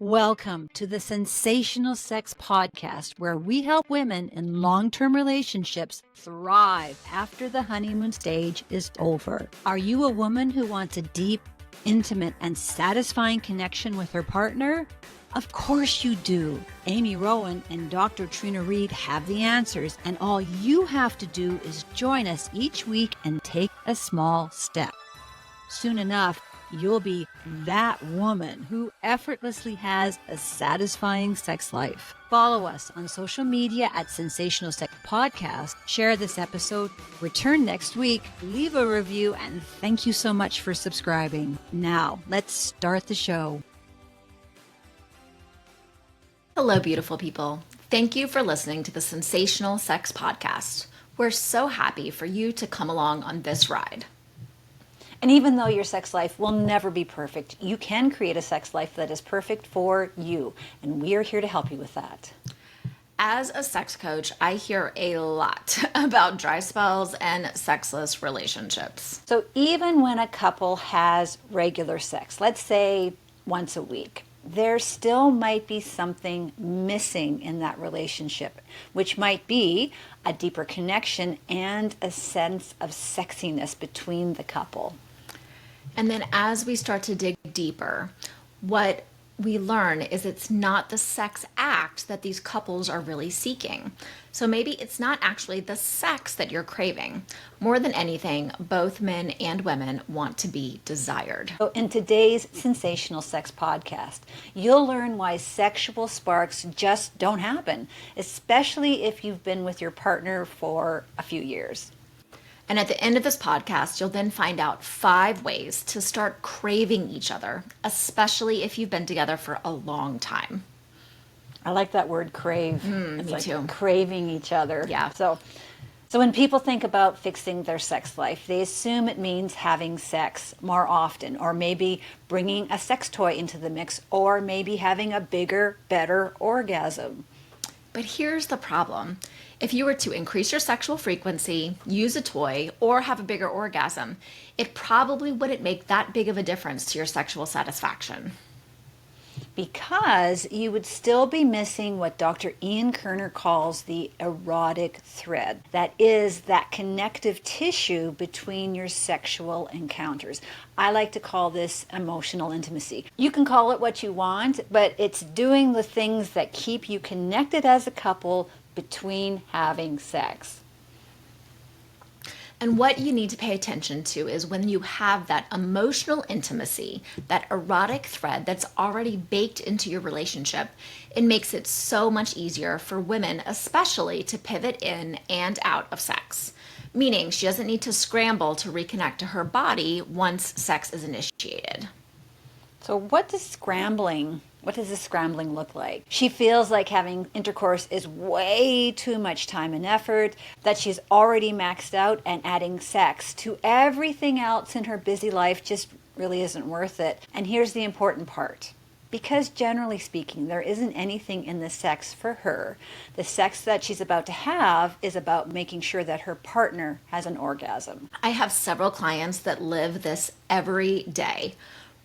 Welcome to the Sensational Sex Podcast, where we help women in long-term relationships thrive after the honeymoon stage is over. Are you a woman who wants a deep, intimate, and satisfying connection with her partner? Of course you do. Amy Rowan and Dr. Trina Reed have the answers, and all you have to do is join us each week and take a small step. Soon enough, you'll be that woman who effortlessly has a satisfying sex life. Follow us on social media at Sensational Sex Podcast. Share this episode. Return next week. Leave a review. And thank you so much for subscribing. Now, let's start the show. Hello, beautiful people. Thank you for listening to the Sensational Sex Podcast. We're so happy for you to come along on this ride. And even though your sex life will never be perfect, you can create a sex life that is perfect for you. And we are here to help you with that. As a sex coach, I hear a lot about dry spells and sexless relationships. So even when a couple has regular sex, let's say once a week, there still might be something missing in that relationship, which might be a deeper connection and a sense of sexiness between the couple. And then as we start to dig deeper, what we learn is it's not the sex act that these couples are really seeking. So maybe it's not actually the sex that you're craving. More than anything, both men and women want to be desired. So in today's Sensational Sex Podcast, you'll learn why sexual sparks just don't happen, especially if you've been with your partner for a few years. And at the end of this podcast, you'll then find out 5 ways to start craving each other, especially if you've been together for a long time. I like that word, crave. It's Me like too. Craving each other. Yeah. So when people think about fixing their sex life, they assume it means having sex more often, or maybe bringing a sex toy into the mix, or maybe having a bigger, better orgasm. But here's the problem. If you were to increase your sexual frequency, use a toy, or have a bigger orgasm, it probably wouldn't make that big of a difference to your sexual satisfaction. Because you would still be missing what Dr. Ian Kerner calls the erotic thread. That is that connective tissue between your sexual encounters. I like to call this emotional intimacy. You can call it what you want, but it's doing the things that keep you connected as a couple between having sex. And what you need to pay attention to is when you have that emotional intimacy, that erotic thread that's already baked into your relationship, it makes it so much easier for women, especially, to pivot in and out of sex. Meaning she doesn't need to scramble to reconnect to her body once sex is initiated. So what does the scrambling look like? She feels like having intercourse is way too much time and effort, that she's already maxed out, and adding sex to everything else in her busy life just really isn't worth it. And here's the important part. Because generally speaking, there isn't anything in the sex for her. The sex that she's about to have is about making sure that her partner has an orgasm. I have several clients that live this every day.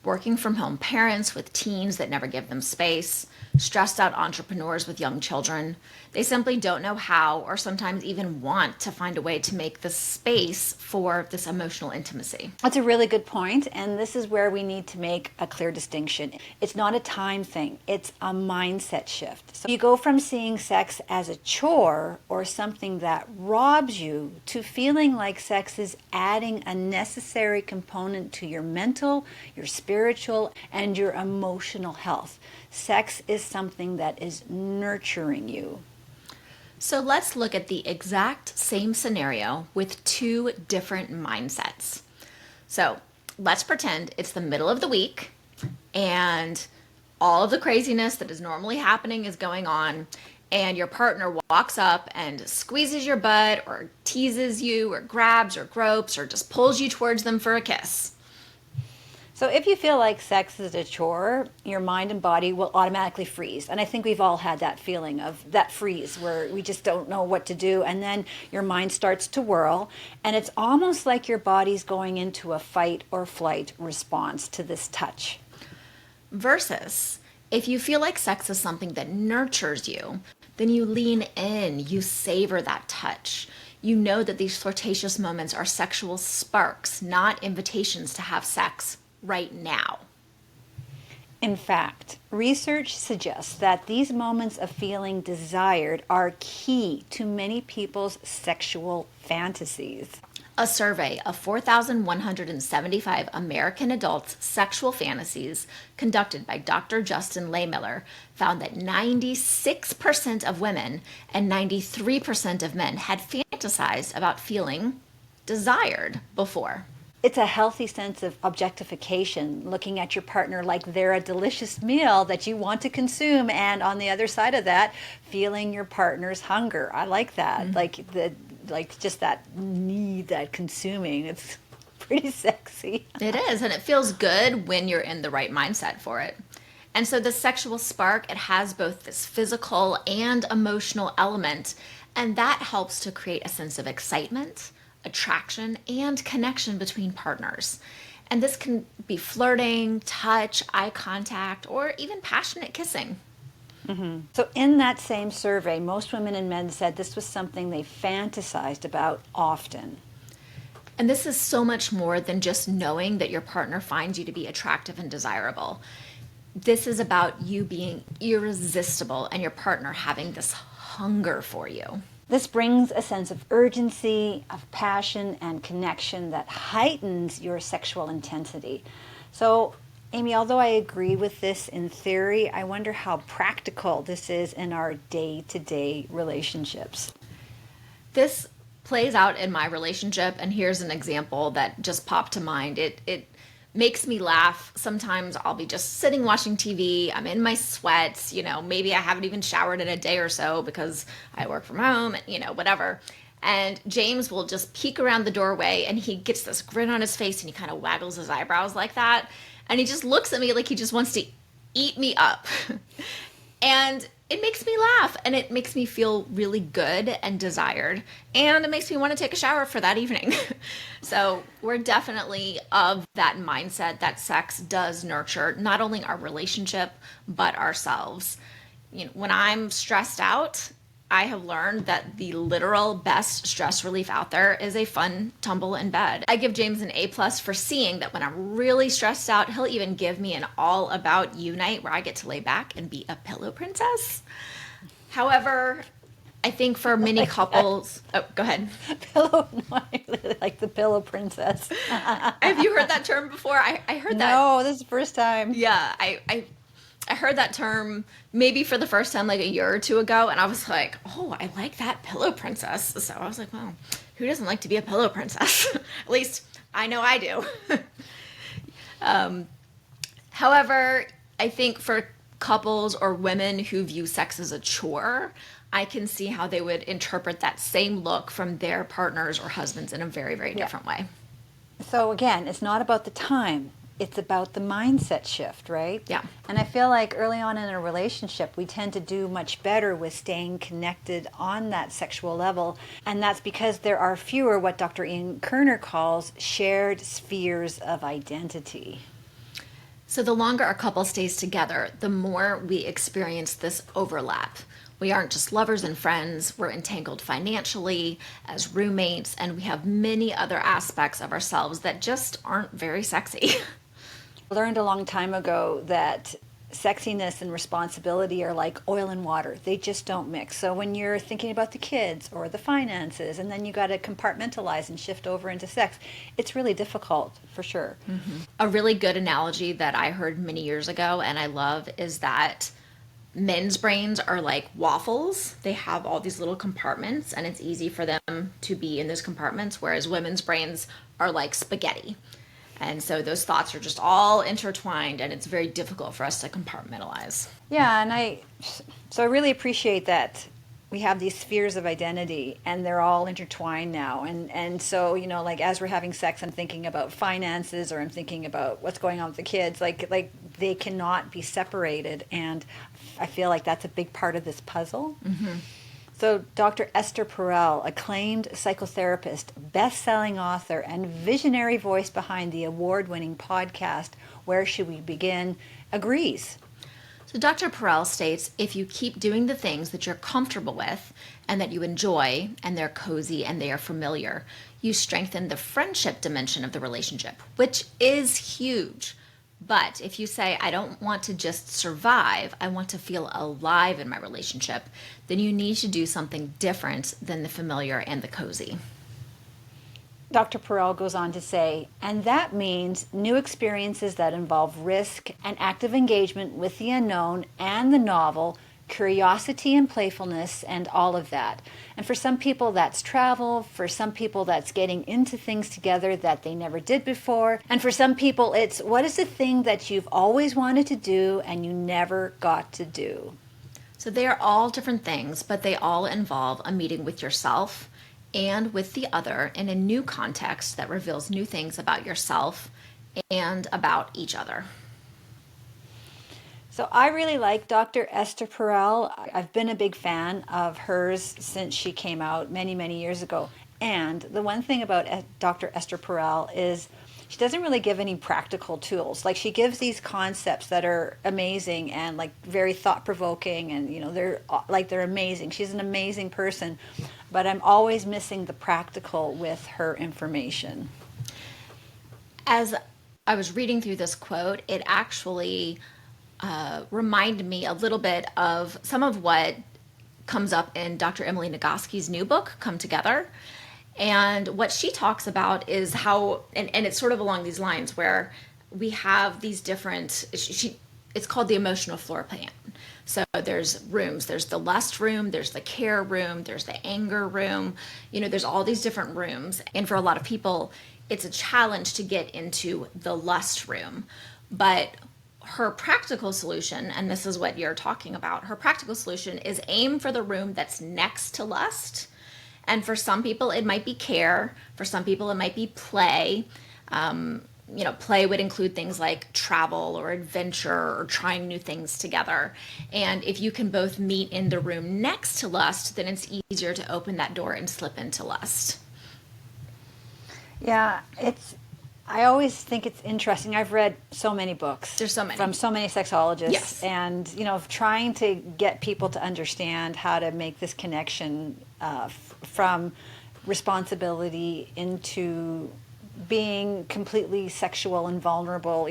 Working from home parents with teens that never give them space, stressed out entrepreneurs with young children. They simply don't know how, or sometimes even want, to find a way to make the space for this emotional intimacy. That's a really good point, and this is where we need to make a clear distinction. It's not a time thing, it's a mindset shift. So you go from seeing sex as a chore or something that robs you to feeling like sex is adding a necessary component to your mental, your spiritual, and your emotional health. Sex is something that is nurturing you. So let's look at the exact same scenario with 2 different mindsets. So let's pretend it's the middle of the week and all of the craziness that is normally happening is going on, and your partner walks up and squeezes your butt or teases you or grabs or gropes or just pulls you towards them for a kiss. So if you feel like sex is a chore, your mind and body will automatically freeze. And I think we've all had that feeling of that freeze where we just don't know what to do. And then your mind starts to whirl. And it's almost like your body's going into a fight or flight response to this touch. Versus If you feel like sex is something that nurtures you, then you lean in, you savor that touch. You know that these flirtatious moments are sexual sparks, not invitations to have sex right now. In fact, research suggests that these moments of feeling desired are key to many people's sexual fantasies. A survey of 4,175 American adults' sexual fantasies conducted by Dr. Justin Lehmiller found that 96% of women and 93% of men had fantasized about feeling desired before. It's a healthy sense of objectification, looking at your partner like they're a delicious meal that you want to consume, and on the other side of that, feeling your partner's hunger. I like that. Like just that need, that consuming. It's pretty sexy. It is, and it feels good when you're in the right mindset for it. And so the sexual spark, it has both this physical and emotional element, and that helps to create a sense of excitement, attraction, and connection between partners. And this can be flirting, touch, eye contact, or even passionate kissing. Mm-hmm. So in that same survey, most women and men said this was something they fantasized about often. And this is so much more than just knowing that your partner finds you to be attractive and desirable. This is about you being irresistible and your partner having this hunger for you. This brings a sense of urgency, of passion, and connection that heightens your sexual intensity. So, Amy, although I agree with this in theory, I wonder how practical this is in our day-to-day relationships. This plays out in my relationship, and here's an example that just popped to mind. It makes me laugh. Sometimes I'll be just sitting watching TV. I'm in my sweats. Maybe I haven't even showered in a day or so because I work from home, whatever. And James will just peek around the doorway and he gets this grin on his face and he kind of waggles his eyebrows like that. And he just looks at me like he just wants to eat me up. And it makes me laugh and it makes me feel really good and desired. And it makes me want to take a shower for that evening. So we're definitely of that mindset that sex does nurture not only our relationship, but ourselves. When I'm stressed out, I have learned that the literal best stress relief out there is a fun tumble in bed. I give James an A+ for seeing that when I'm really stressed out, he'll even give me an all about you night where I get to lay back and be a pillow princess. However, I think for many couples, go ahead. Pillow, I really like the pillow princess. Have you heard that term before? I heard that. No, this is the first time. Yeah, I heard that term maybe for the first time like a year or two ago, and I was like, oh, I like that pillow princess. So I was like, well, who doesn't like to be a pillow princess? At least I know I do. However, I think for couples or women who view sex as a chore, I can see how they would interpret that same look from their partners or husbands in a very, very different way. So again, it's not about the time. It's about the mindset shift, right? Yeah. And I feel like early on in a relationship, we tend to do much better with staying connected on that sexual level. And that's because there are fewer what Dr. Ian Kerner calls shared spheres of identity. So the longer a couple stays together, the more we experience this overlap. We aren't just lovers and friends, we're entangled financially, as roommates, and we have many other aspects of ourselves that just aren't very sexy. I learned a long time ago that sexiness and responsibility are like oil and water. They just don't mix. So when you're thinking about the kids or the finances, and then you got to compartmentalize and shift over into sex, it's really difficult for sure. Mm-hmm. A really good analogy that I heard many years ago and I love is that men's brains are like waffles. They have all these little compartments and it's easy for them to be in those compartments, whereas women's brains are like spaghetti. And so those thoughts are just all intertwined and it's very difficult for us to compartmentalize. Yeah, and I really appreciate that we have these spheres of identity and they're all intertwined now. And so, like as we're having sex, I'm thinking about finances or I'm thinking about what's going on with the kids. Like they cannot be separated. And I feel like that's a big part of this puzzle. Mm-hmm. So Dr. Esther Perel, acclaimed psychotherapist, best-selling author, and visionary voice behind the award-winning podcast, Where Should We Begin, agrees. So Dr. Perel states, if you keep doing the things that you're comfortable with and that you enjoy and they're cozy and they are familiar, you strengthen the friendship dimension of the relationship, which is huge. But if you say, I don't want to just survive, I want to feel alive in my relationship, then you need to do something different than the familiar and the cozy. Dr. Perel goes on to say, and that means new experiences that involve risk and active engagement with the unknown and the novel, curiosity and playfulness, and all of that. And for some people, that's travel. For some people, that's getting into things together that they never did before. And for some people, it's what is the thing that you've always wanted to do and you never got to do? So they are all different things, but they all involve a meeting with yourself and with the other in a new context that reveals new things about yourself and about each other. So I really like Dr. Esther Perel. I've been a big fan of hers since she came out many, many years ago. And the one thing about Dr. Esther Perel is she doesn't really give any practical tools. Like, she gives these concepts that are amazing and like very thought-provoking, and they're amazing. She's an amazing person. But I'm always missing the practical with her information. As I was reading through this quote, it actually reminded me a little bit of some of what comes up in Dr. Emily Nagoski's new book, Come Together. And what she talks about is how, and it's sort of along these lines where we have these different, it's called the emotional floor plan. So there's rooms, there's the lust room, there's the care room, there's the anger room, there's all these different rooms. And for a lot of people, it's a challenge to get into the lust room. But her practical solution, and this is what you're talking about, her practical solution is aim for the room that's next to lust. And for some people, it might be care. For some people, it might be play. Play would include things like travel or adventure or trying new things together. And if you can both meet in the room next to lust, then it's easier to open that door and slip into lust. Yeah, I always think it's interesting. I've read so many books. There's so many. From so many sexologists. Yes. And, trying to get people to understand how to make this connection from responsibility into being completely sexual and vulnerable.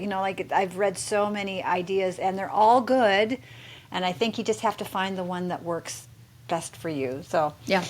I've read so many ideas, and they're all good. And I think you just have to find the one that works best for you. So, yeah.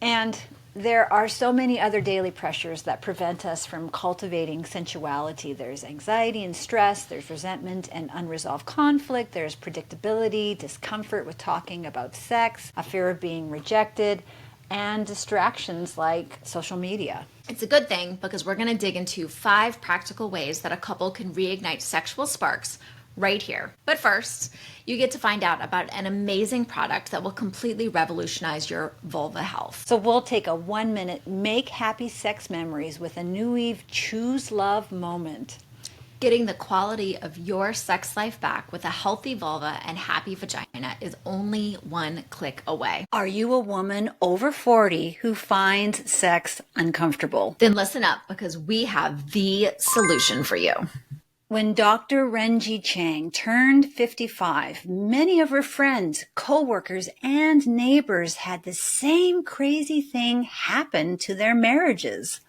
And there are so many other daily pressures that prevent us from cultivating sensuality. There's anxiety and stress, there's resentment and unresolved conflict, there's predictability, discomfort with talking about sex, a fear of being rejected, and distractions like social media. It's a good thing because we're going to dig into 5 practical ways that a couple can reignite sexual sparks right here. But first, you get to find out about an amazing product that will completely revolutionize your vulva health. So we'll take a 1-minute make happy sex memories with a New Eve choose love moment. Getting the quality of your sex life back with a healthy vulva and happy vagina is only one click away. Are you a woman over 40 who finds sex uncomfortable? Then listen up, because we have the solution for you. When Dr. Renji Chang turned 55, many of her friends, co-workers, and neighbors had the same crazy thing happen to their marriages.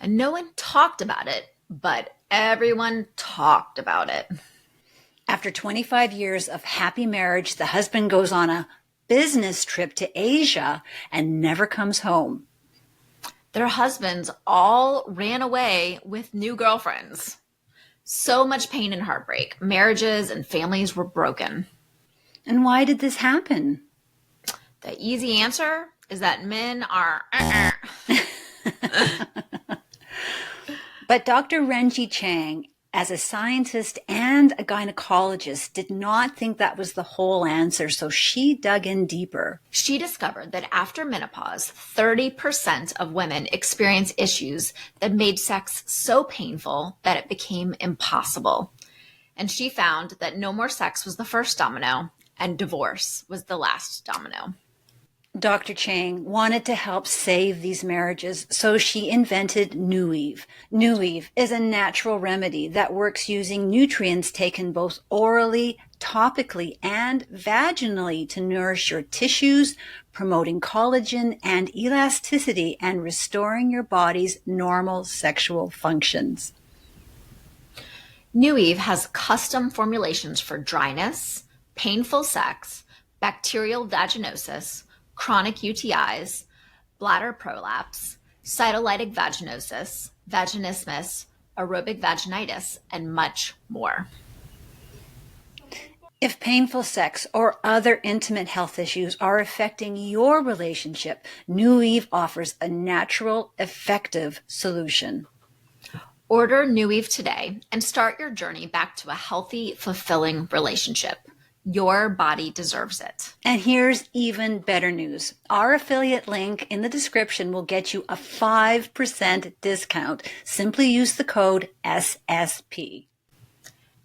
And no one talked about it, but everyone talked about it. After 25 years of happy marriage, the husband goes on a business trip to Asia and never comes home. Their husbands all ran away with new girlfriends. So much pain and heartbreak. Marriages and families were broken. And why did this happen? The easy answer is that men are But Dr. Renji Chang, as a scientist and a gynecologist, did not think that was the whole answer, so she dug in deeper. She discovered that after menopause, 30% of women experience issues that made sex so painful that it became impossible. And she found that no more sex was the first domino, and divorce was the last domino. Dr. Chang wanted to help save these marriages, so she invented New Eve. New Eve is a natural remedy that works using nutrients taken both orally, topically, and vaginally to nourish your tissues, promoting collagen and elasticity and restoring your body's normal sexual functions. New Eve has custom formulations for dryness, painful sex, bacterial vaginosis, chronic UTIs, bladder prolapse, cytolytic vaginosis, vaginismus, aerobic vaginitis, and much more. If painful sex or other intimate health issues are affecting your relationship, New Eve offers a natural, effective solution. Order New Eve today and start your journey back to a healthy, fulfilling relationship. Your body deserves it. And here's even better news. Our affiliate link in the description will get you a 5% discount. Simply use the code SSP.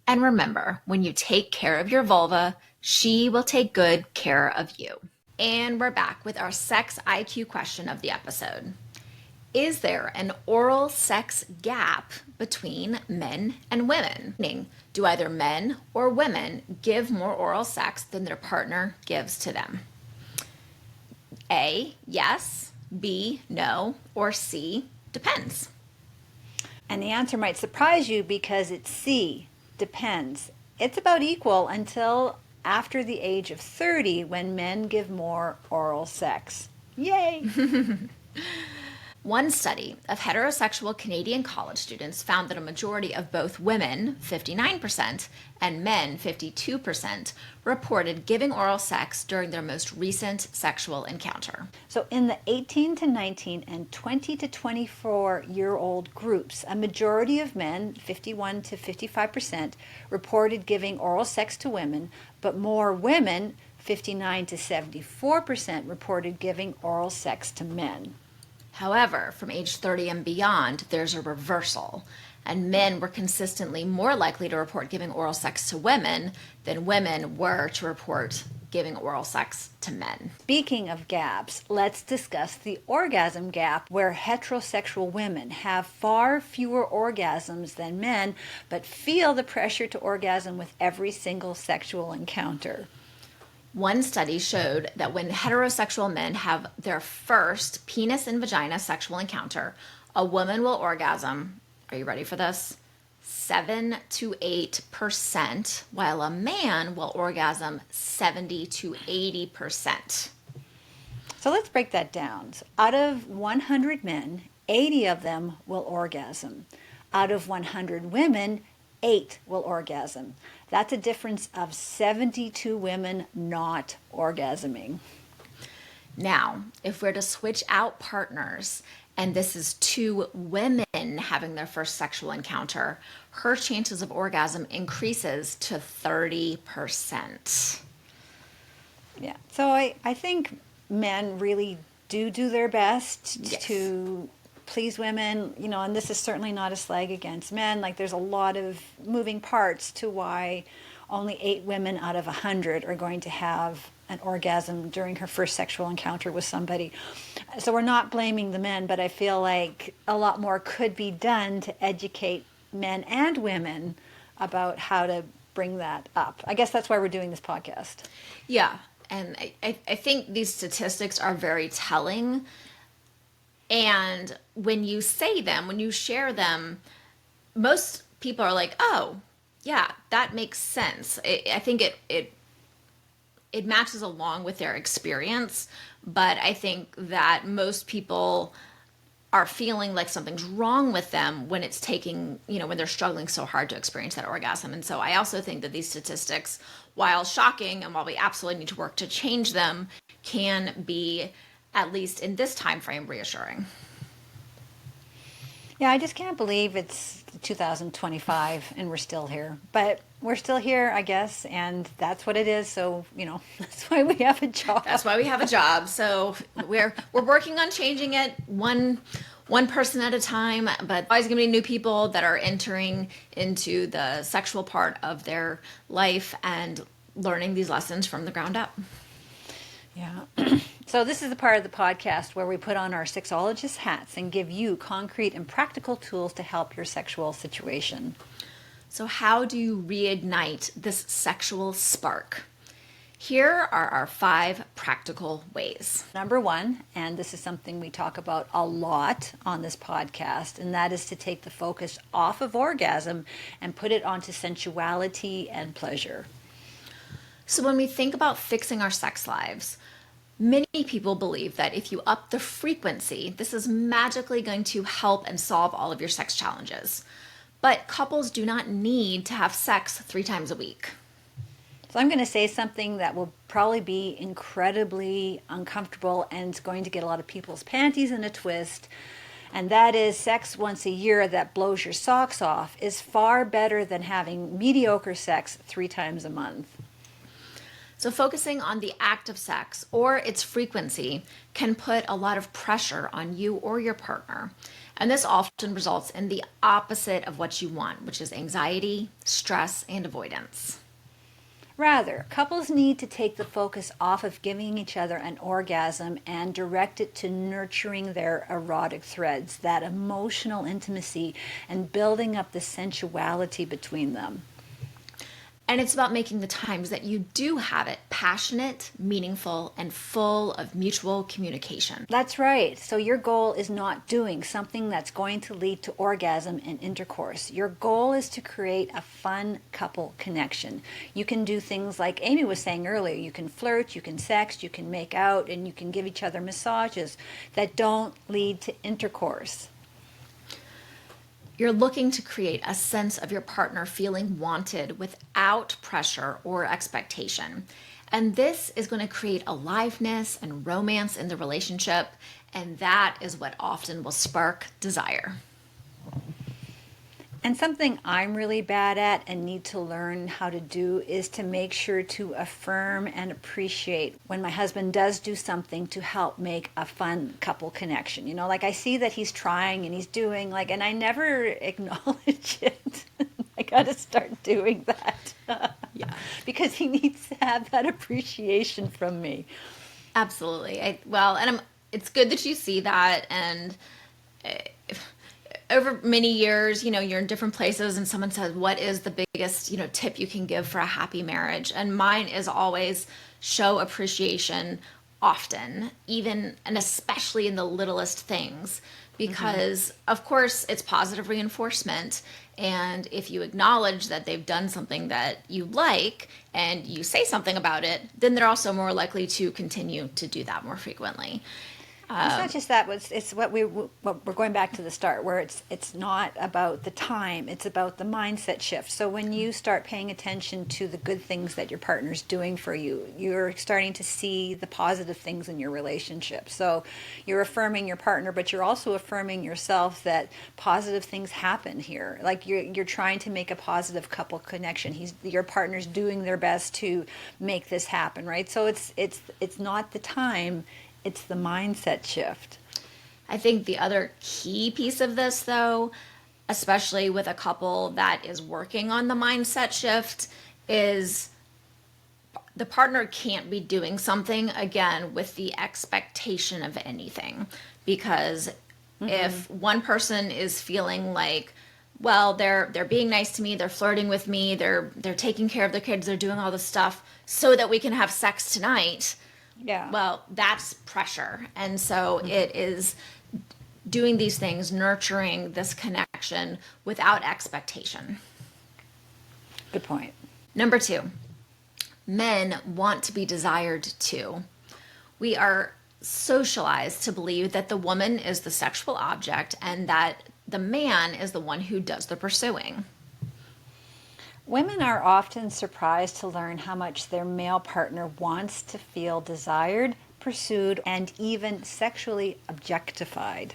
And remember, when you take care of your vulva, she will take good care of you. And we're back with our sex IQ question of the episode. Is there an oral sex gap between men and women? Meaning, do either men or women give more oral sex than their partner gives to them? A, yes, B, no, or C, depends. And the answer might surprise you because it's C, depends. It's about equal until after the age of 30 when men give more oral sex. Yay! One study of heterosexual Canadian college students found that a majority of both women, 59%, and men, 52%, reported giving oral sex during their most recent sexual encounter. So in the 18 to 19 and 20 to 24-year-old groups, a majority of men, 51 to 55%, reported giving oral sex to women, but more women, 59 to 74%, reported giving oral sex to men. However, from age 30 and beyond, there's a reversal, and men were consistently more likely to report giving oral sex to women than women were to report giving oral sex to men. Speaking of gaps, let's discuss the orgasm gap, where heterosexual women have far fewer orgasms than men, but feel the pressure to orgasm with every single sexual encounter. One study showed that when heterosexual men have their first penis and vagina sexual encounter, a woman will orgasm, are you ready for this? 7 to 8%, while a man will orgasm 70 to 80%. So let's break that down. So out of 100 men, 80 of them will orgasm. Out of 100 women, 8 will orgasm. That's a difference of 72 women not orgasming. Now, if we're to switch out partners, and this is 2 women having their first sexual encounter, her chances of orgasm increases to 30%. Yeah. So I think men really do their best Yes. to please women, and this is certainly not a slag against men. Like, there's a lot of moving parts to why only 8 women out of 100 are going to have an orgasm during her first sexual encounter with somebody. So we're not blaming the men, but I feel like a lot more could be done to educate men and women about how to bring that up. I guess that's why we're doing this podcast. Yeah, and I think these statistics are very telling. And when you say them, when you share them, most people are like, oh, yeah, that makes sense. I think it matches along with their experience, but I think that most people are feeling like something's wrong with them when it's taking, when they're struggling so hard to experience that orgasm. And so I also think that these statistics, while shocking and while we absolutely need to work to change them, can be, at least in this time frame, reassuring. Yeah, I just can't believe it's 2025 and we're still here. But we're still here, I guess, and that's what it is. So, that's why we have a job. That's why we have a job. So we're working on changing it one person at a time, but always going to be new people that are entering into the sexual part of their life and learning these lessons from the ground up. Yeah. So this is the part of the podcast where we put on our sexologist hats and give you concrete and practical tools to help your sexual situation. So how do you reignite this sexual spark? Here are our 5 practical ways. Number 1, and this is something we talk about a lot on this podcast, and that is to take the focus off of orgasm and put it onto sensuality and pleasure. So when we think about fixing our sex lives, many people believe that if you up the frequency, this is magically going to help and solve all of your sex challenges. But couples do not need to have sex 3 times a week. So I'm going to say something that will probably be incredibly uncomfortable and it's going to get a lot of people's panties in a twist. And that is sex once a year that blows your socks off is far better than having mediocre sex 3 times a month. So focusing on the act of sex or its frequency can put a lot of pressure on you or your partner. And this often results in the opposite of what you want, which is anxiety, stress, and avoidance. Rather, couples need to take the focus off of giving each other an orgasm and direct it to nurturing their erotic threads, that emotional intimacy, and building up the sensuality between them. And it's about making the times that you do have it passionate, meaningful, and full of mutual communication. That's right. So your goal is not doing something that's going to lead to orgasm and intercourse. Your goal is to create a fun couple connection. You can do things like Amy was saying earlier. You can flirt, you can sext, you can make out, and you can give each other massages that don't lead to intercourse. You're looking to create a sense of your partner feeling wanted without pressure or expectation. And this is going to create aliveness and romance in the relationship, and that is what often will spark desire. And something I'm really bad at and need to learn how to do is to make sure to affirm and appreciate when my husband does do something to help make a fun couple connection. You know, like I see that he's trying and he's doing and I never acknowledge it. I got to start doing that. Yeah. Because he needs to have that appreciation from me. Absolutely. It's good that you see that, and over many years, you're in different places and someone says, what is the biggest, tip you can give for a happy marriage? And mine is always show appreciation often, even and especially in the littlest things, because of course it's positive reinforcement. And if you acknowledge that they've done something that you like and you say something about it, then they're also more likely to continue to do that more frequently. It's not just that. It's what we're going back to the start, where it's not about the time. It's about the mindset shift. So when you start paying attention to the good things that your partner's doing for you, you're starting to see the positive things in your relationship. So you're affirming your partner, but you're also affirming yourself that positive things happen here. Like you're trying to make a positive couple connection. Your partner's doing their best to make this happen, right? So it's not the time. It's the mindset shift. I think the other key piece of this, though, especially with a couple that is working on the mindset shift, is the partner can't be doing something, again, with the expectation of anything. Because if one person is feeling like, well, they're being nice to me, they're flirting with me, they're taking care of their kids, they're doing all this stuff so that we can have sex tonight. Yeah. Well, that's pressure. And so it is doing these things, nurturing this connection without expectation. Good point. Number 2, men want to be desired too. We are socialized to believe that the woman is the sexual object and that the man is the one who does the pursuing. Women are often surprised to learn how much their male partner wants to feel desired, pursued, and even sexually objectified.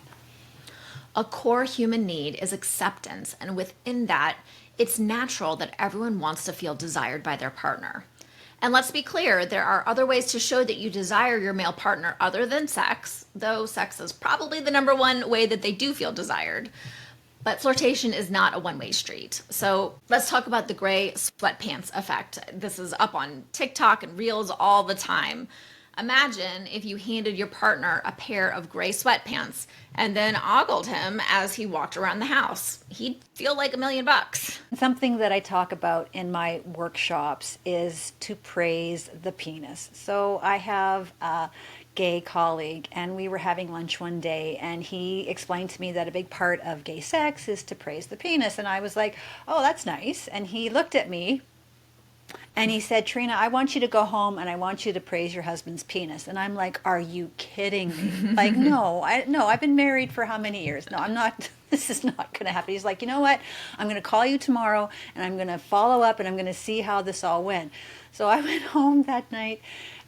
A core human need is acceptance, and within that, it's natural that everyone wants to feel desired by their partner. And let's be clear, there are other ways to show that you desire your male partner other than sex, though sex is probably the number one way that they do feel desired. But flirtation is not a one-way street. So let's talk about the gray sweatpants effect. This is up on TikTok and Reels all the time. Imagine if you handed your partner a pair of gray sweatpants and then ogled him as he walked around the house. He'd feel like $1,000,000. Something that I talk about in my workshops is to praise the penis. So I have a gay colleague, and we were having lunch one day, and he explained to me that a big part of gay sex is to praise the penis. And I was like, oh, that's nice. And he looked at me and he said, Trina, I want you to go home and I want you to praise your husband's penis. And I'm like, are you kidding me? Like, no, I've been married for how many years? No, I'm not, this is not going to happen. He's like, you know what? I'm going to call you tomorrow and I'm going to follow up and I'm going to see how this all went. So I went home that night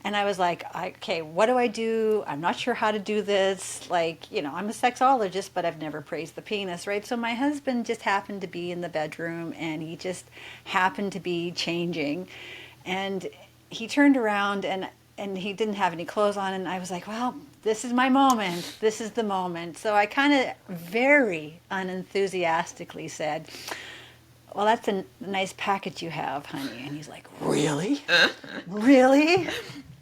and I was like, okay, what do I do? I'm not sure how to do this. Like, I'm a sexologist, but I've never praised the penis, right? So my husband just happened to be in the bedroom and he just happened to be changing. And he turned around and he didn't have any clothes on. And I was like, well, this is my moment. This is the moment. So I kind of very unenthusiastically said, well, that's a nice package you have, honey. And he's like, really? Really?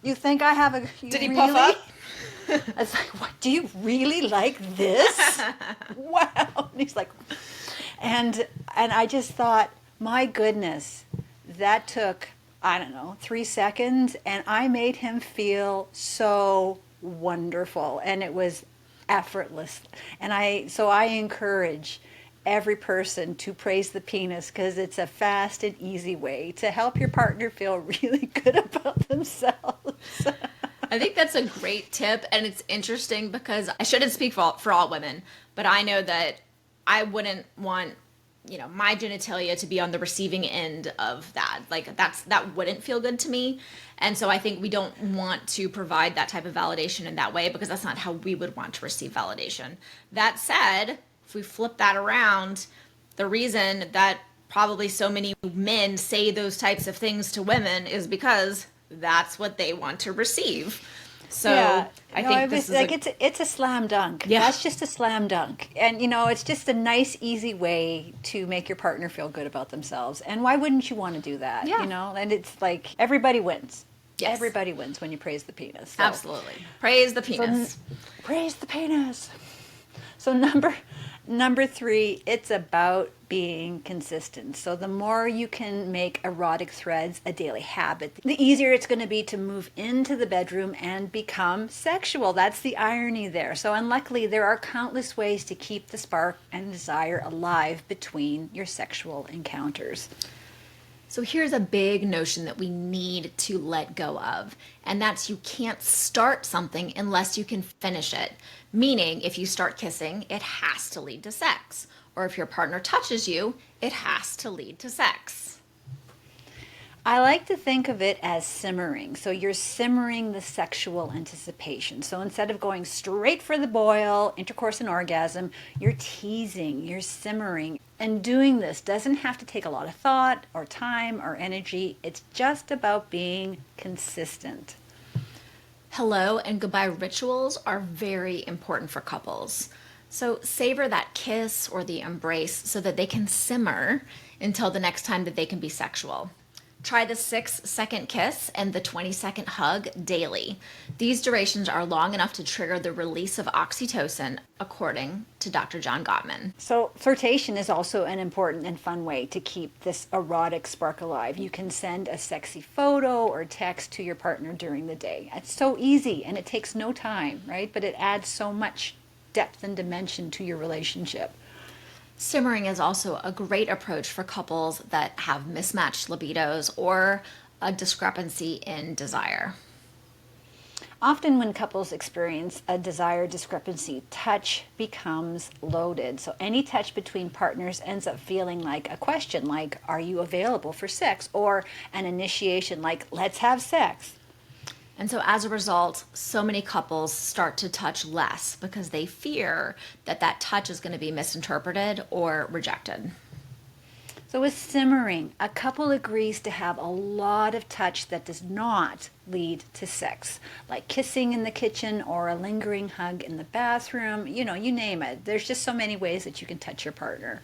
You think I have a... Did he puff up? I was like, what? Do you really like this? Wow. And he's like... And I just thought, my goodness, that took, 3 seconds. And I made him feel so wonderful. And it was effortless. And so I encourage every person to praise the penis because it's a fast and easy way to help your partner feel really good about themselves. I think that's a great tip, and it's interesting because I shouldn't speak for all women, but I know that I wouldn't want my genitalia to be on the receiving end of that. Like that wouldn't feel good to me. And so I think we don't want to provide that type of validation in that way because that's not how we would want to receive validation. That said, if we flip that around, the reason that probably so many men say those types of things to women is because that's what they want to receive. So yeah, I think this is like it's a slam dunk. Yeah. That's just a slam dunk. And it's just a nice, easy way to make your partner feel good about themselves. And why wouldn't you want to do that? Yeah. And it's like everybody wins. Yes. Everybody wins when you praise the penis. So. Absolutely. Praise the penis. So, praise the penis. So number 3, it's about being consistent. So the more you can make erotic threads a daily habit, the easier it's going to be to move into the bedroom and become sexual. That's the irony there. So unluckily, there are countless ways to keep the spark and desire alive between your sexual encounters. So here's a big notion that we need to let go of, and that's you can't start something unless you can finish it. Meaning, if you start kissing, it has to lead to sex. Or if your partner touches you, it has to lead to sex. I like to think of it as simmering. So you're simmering the sexual anticipation. So instead of going straight for the boil, intercourse and orgasm, you're teasing, you're simmering. And doing this doesn't have to take a lot of thought or time or energy. It's just about being consistent. Hello and goodbye rituals are very important for couples. So savor that kiss or the embrace so that they can simmer until the next time that they can be sexual. Try the 6-second kiss and the 20-second hug daily. These durations are long enough to trigger the release of oxytocin, according to Dr. John Gottman. So flirtation is also an important and fun way to keep this erotic spark alive. You can send a sexy photo or text to your partner during the day. It's so easy and it takes no time, right? But it adds so much depth and dimension to your relationship. Simmering is also a great approach for couples that have mismatched libidos or a discrepancy in desire. Often when couples experience a desire discrepancy, touch becomes loaded. So any touch between partners ends up feeling like a question, like, are you available for sex? Or an initiation like, let's have sex. And so as a result, so many couples start to touch less because they fear that that touch is going to be misinterpreted or rejected. So with simmering, a couple agrees to have a lot of touch that does not lead to sex, like kissing in the kitchen or a lingering hug in the bathroom, you name it. There's just so many ways that you can touch your partner.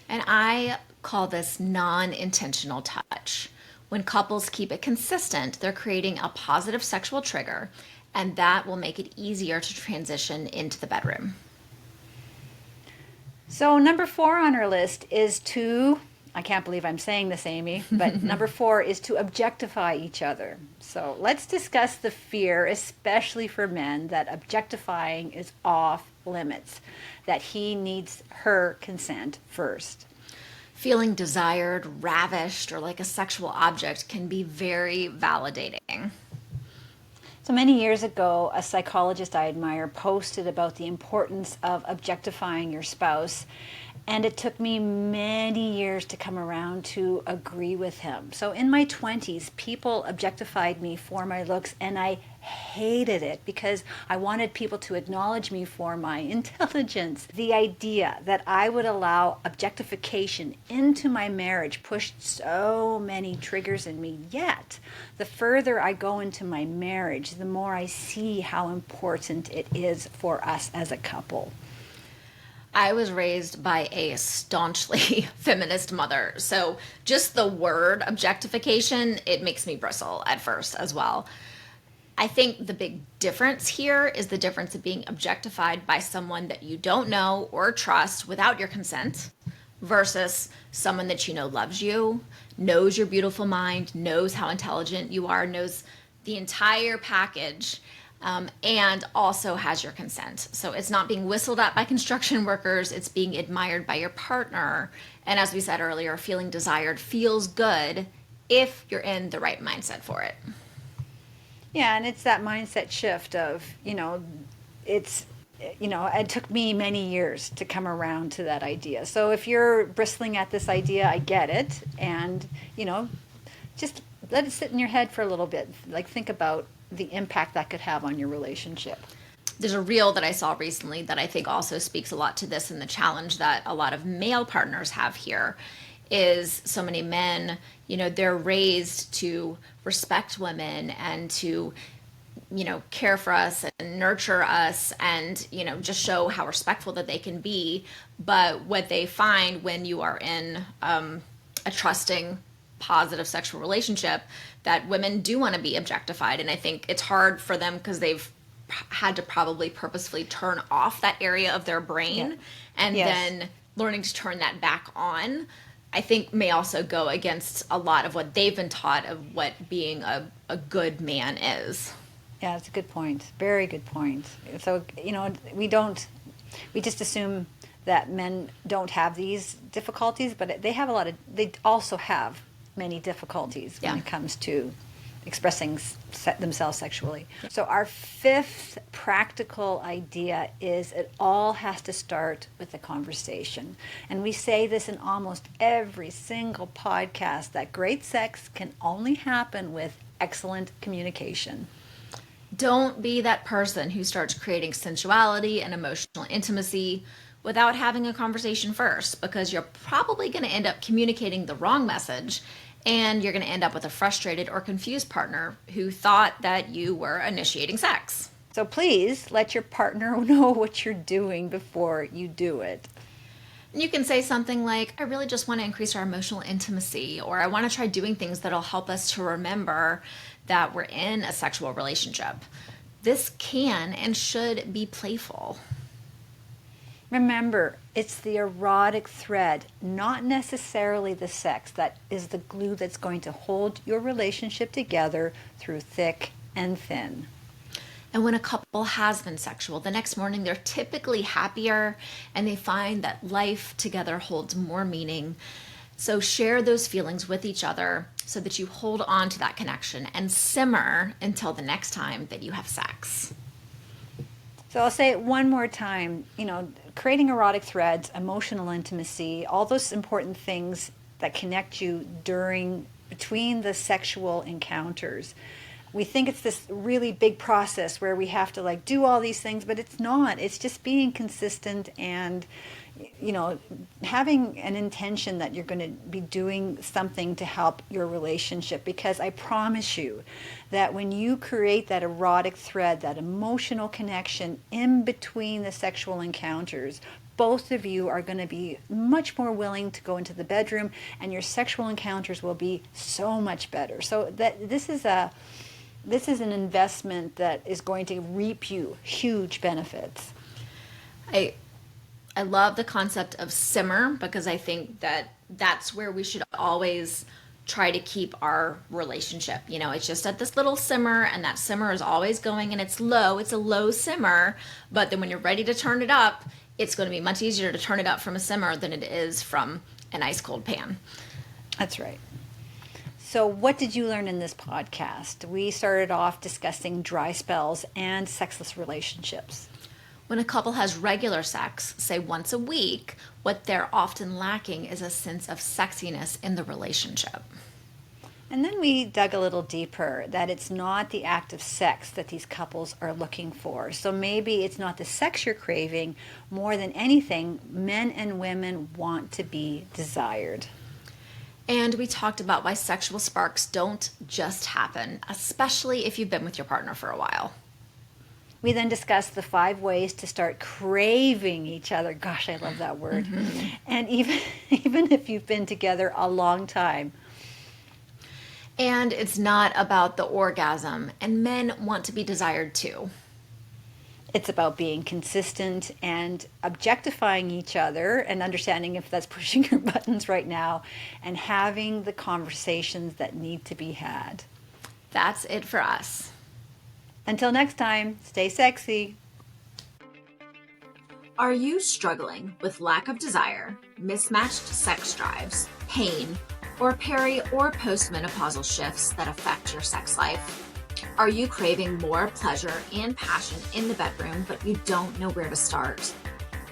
And I call this non-intentional touch. When couples keep it consistent, they're creating a positive sexual trigger, and that will make it easier to transition into the bedroom. So number 4 on our list is to, I can't believe I'm saying this, Amy, but number 4 is to objectify each other. So let's discuss the fear, especially for men, that objectifying is off limits, that he needs her consent first. Feeling desired, ravished, or like a sexual object can be very validating. So many years ago, a psychologist I admire posted about the importance of objectifying your spouse, and it took me many years to come around to agree with him. So in my 20s, people objectified me for my looks, and I hated it because I wanted people to acknowledge me for my intelligence. The idea that I would allow objectification into my marriage pushed so many triggers in me. Yet, the further I go into my marriage, the more I see how important it is for us as a couple. I was raised by a staunchly feminist mother. So just the word objectification, it makes me bristle at first as well. I think the big difference here is the difference of being objectified by someone that you don't know or trust without your consent versus someone that you know loves you, knows your beautiful mind, knows how intelligent you are, knows the entire package, and also has your consent. So it's not being whistled at by construction workers, it's being admired by your partner. And as we said earlier, feeling desired feels good if you're in the right mindset for it. Yeah, and it's that mindset shift of, it took me many years to come around to that idea. So if you're bristling at this idea, I get it. And, just let it sit in your head for a little bit. Like, think about the impact that could have on your relationship. There's a reel that I saw recently that I think also speaks a lot to this, and the challenge that a lot of male partners have here is so many men, they're raised to respect women and to, care for us and nurture us and, just show how respectful that they can be. But what they find when you are in a trusting, positive sexual relationship, that women do want to be objectified. And I think it's hard for them because they've had to probably purposefully turn off that area of their brain. And then learning to turn that back on, I think may also go against a lot of what they've been taught of what being a good man is. Yeah, that's a good point. Very good point. So, we just assume that men don't have these difficulties, but they also have many difficulties when it comes to expressing themselves sexually. So our 5th practical idea is it all has to start with a conversation. And we say this in almost every single podcast, that great sex can only happen with excellent communication. Don't be that person who starts creating sensuality and emotional intimacy without having a conversation first, because you're probably going to end up communicating the wrong message, and you're going to end up with a frustrated or confused partner who thought that you were initiating sex. So please let your partner know what you're doing before you do it. And you can say something like, I really just want to increase our emotional intimacy, or I want to try doing things that'll help us to remember that we're in a sexual relationship. This can and should be playful. Remember, it's the erotic thread, not necessarily the sex, that is the glue that's going to hold your relationship together through thick and thin. And when a couple has been sexual, the next morning they're typically happier and they find that life together holds more meaning. So share those feelings with each other so that you hold on to that connection and simmer until the next time that you have sex. So I'll say it one more time, creating erotic threads, emotional intimacy, all those important things that connect you between the sexual encounters. We think it's this really big process where we have to do all these things, but it's not. It's just being consistent and, having an intention that you're going to be doing something to help your relationship. Because I promise you that when you create that erotic thread, that emotional connection in between the sexual encounters, both of you are going to be much more willing to go into the bedroom, and your sexual encounters will be so much better. So that this is an investment that is going to reap you huge benefits. I love the concept of simmer, because I think that that's where we should always try to keep our relationship. You know, it's just at this little simmer, and that simmer is always going, and it's low. It's a low simmer, but then when you're ready to turn it up, it's going to be much easier to turn it up from a simmer than it is from an ice cold pan. That's right. So what did you learn in this podcast? We started off discussing dry spells and sexless relationships. When a couple has regular sex, say once a week, what they're often lacking is a sense of sexiness in the relationship. And then we dug a little deeper, that it's not the act of sex that these couples are looking for. So maybe it's not the sex you're craving. More than anything, men and women want to be desired. And we talked about why sexual sparks don't just happen, especially if you've been with your partner for a while. We then discussed the 5 ways to start craving each other. Gosh, I love that word. Mm-hmm. And even if you've been together a long time. And it's not about the orgasm, and men want to be desired too. It's about being consistent and objectifying each other and understanding if that's pushing your buttons right now, and having the conversations that need to be had. That's it for us. Until next time, stay sexy. Are you struggling with lack of desire, mismatched sex drives, pain, or peri or postmenopausal shifts that affect your sex life? Are you craving more pleasure and passion in the bedroom, but you don't know where to start?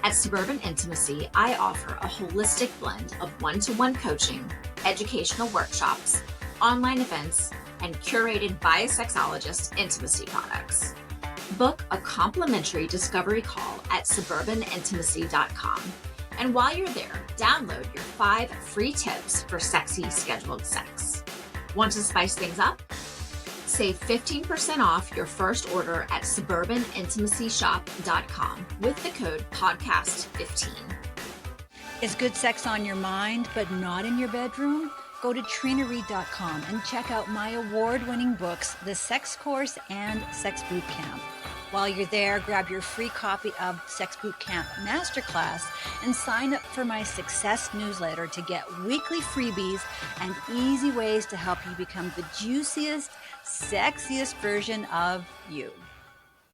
At Suburban Intimacy, I offer a holistic blend of one-to-one coaching, educational workshops, online events, and curated by a sexologist intimacy products. Book a complimentary discovery call at suburbanintimacy.com. And while you're there, download your 5 free tips for sexy scheduled sex. Want to spice things up? Save 15% off your first order at suburbanintimacyshop.com with the code podcast15. Is good sex on your mind but not in your bedroom? Go to trinareed.com and check out my award-winning books, The Sex Course and Sex Boot Camp. While you're there, grab your free copy of Sex Boot Camp Masterclass and sign up for my Success newsletter to get weekly freebies and easy ways to help you become the juiciest, sexiest version of you.